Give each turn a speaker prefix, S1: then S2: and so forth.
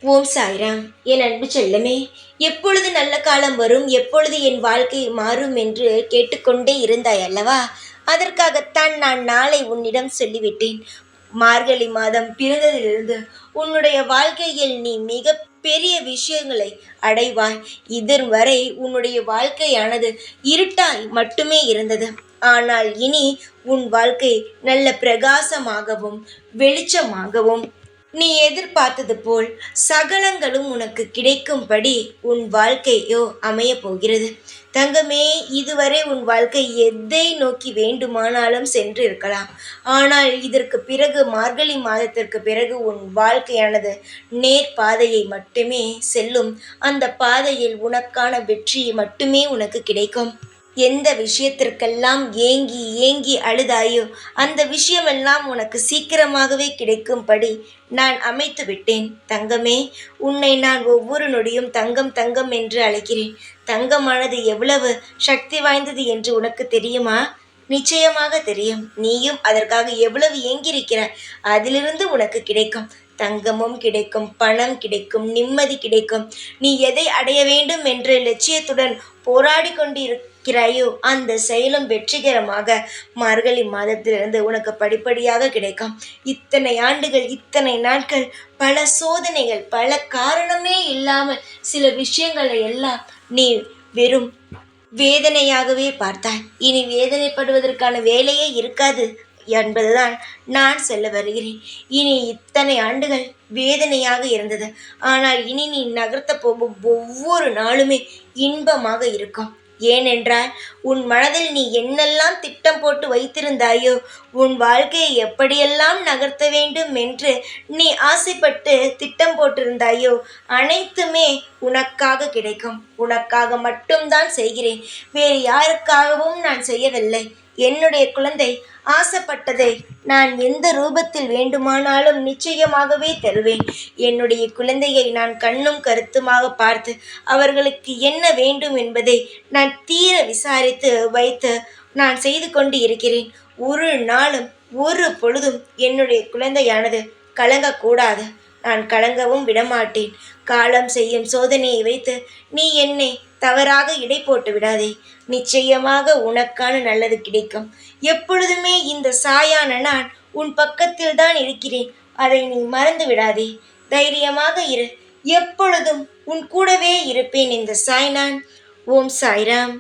S1: ஓம் சாய்ராம். என் அன்பு செல்லமே, எப்பொழுது நல்ல காலம் வரும், எப்பொழுது என் வாழ்க்கை மாறும் என்று கேட்டுக்கொண்டே இருந்தாய் அல்லவா? அதற்காகத்தான் நான் நாளை உன்னிடம் சொல்லிவிட்டேன். மார்கழி மாதம் பிறந்ததிலிருந்து உன்னுடைய வாழ்க்கையில் நீ மிக பெரிய விஷயங்களை அடைவாய். இதுவரை உன்னுடைய வாழ்க்கையானது இருட்டாய் மட்டுமே இருந்தது. ஆனால் இனி உன் வாழ்க்கை நல்ல பிரகாசமாகவும் வெளிச்சமாகவும் நீ எதிர்பார்த்தது போல் சகலங்களும் உனக்கு கிடைக்கும்படி உன் வாழ்க்கையோ அமையப் போகிறது. தங்கமே, இதுவரை உன் வாழ்க்கை எதை நோக்கி வேண்டுமானாலும் சென்று இருக்கலாம். ஆனால் இதற்கு பிறகு, மார்கழி மாதத்திற்கு பிறகு உன் வாழ்க்கையானது நேர் பாதையை மட்டுமே செல்லும். அந்த பாதையில் உனக்கான வெற்றி மட்டுமே உனக்கு கிடைக்கும். எந்த விஷயத்திற்கெல்லாம் ஏங்கி ஏங்கி அழுதாயோ அந்த விஷயமெல்லாம் உனக்கு சீக்கிரமாகவே கிடைக்கும்படி நான் அமைத்து விட்டேன். தங்கமே, உன்னை நான் ஒவ்வொரு நொடியும் தங்கம் தங்கம் என்று அழைக்கிறேன். தங்கமானது எவ்வளவு சக்தி வாய்ந்தது என்று உனக்கு தெரியுமா? நிச்சயமாக தெரியும். நீயும் அதற்காக எவ்வளவு ஏங்கியிருக்கிறாய். அதிலிருந்து உனக்கு கிடைக்கும். தங்கமும் கிடைக்கும், பணம் கிடைக்கும், நிம்மதி கிடைக்கும். நீ எதை அடைய வேண்டும் என்ற லட்சியத்துடன் போராடி கொண்டிருக்கிறாயோ அந்த செயலும் வெற்றிகரமாக மார்கழி மாதத்திலிருந்து உனக்கு படிப்படியாக கிடைக்கும். இத்தனை ஆண்டுகள், இத்தனை நாட்கள், பல சோதனைகள், பல காரணமே இல்லாமல் சில விஷயங்களை எல்லாம் நீ வெறும் வேதனையாகவே பார்த்தாய். இனி வேதனைப்படுவதற்கான வேலையே இருக்காது என்பதுதான் நான் சொல்ல வருகிறேன். இனி இத்தனை ஆண்டுகள் வேதனையாக இருந்தது. ஆனால் இனி நீ நகர்த்த போகும் ஒவ்வொரு நாளுமே இன்பமாக இருக்கும். ஏனென்றால் உன் மனதில் நீ என்னெல்லாம் திட்டம் போட்டு வைத்திருந்தாயோ, உன் வாழ்க்கையை எப்படியெல்லாம் நகர்த்த வேண்டும் என்று நீ ஆசைப்பட்டு திட்டம் போட்டிருந்தாயோ அனைத்துமே உனக்காக கிடைக்கும். உனக்காக மட்டும்தான் செய்கிறேன். வேறு யாருக்காகவும் நான் செய்யவில்லை. என்னுடைய குழந்தை ஆசைப்பட்டதை நான் எந்த ரூபத்தில் வேண்டுமானாலும் நிச்சயமாகவே தருவேன். என்னுடைய குழந்தையை நான் கண்ணும் கருத்துமாக பார்த்து அவர்களுக்கு என்ன வேண்டும் என்பதை நான் தீர விசாரித்து வைத்து நான் செய்து கொண்டு இருக்கிறேன். ஒரு நாளும் ஒரு பொழுதும் என்னுடைய குழந்தையானது கலங்கக்கூடாது. நான் கலங்கவும் விடமாட்டேன். காலம் செய்யும் சோதனையை வைத்து நீ என்னை தவறாக இடை போட்டு விடாதே. நிச்சயமாக உனக்கான நல்லது கிடைக்கும். எப்பொழுதுமே இந்த சாயான நான் உன் பக்கத்தில் தான் இருக்கிறேன். அதை நீ மறந்து விடாதே. தைரியமாக இரு. எப்பொழுதும் உன் கூடவே இருப்பேன் இந்த சாய் நான். ஓம் சாய்ராம்.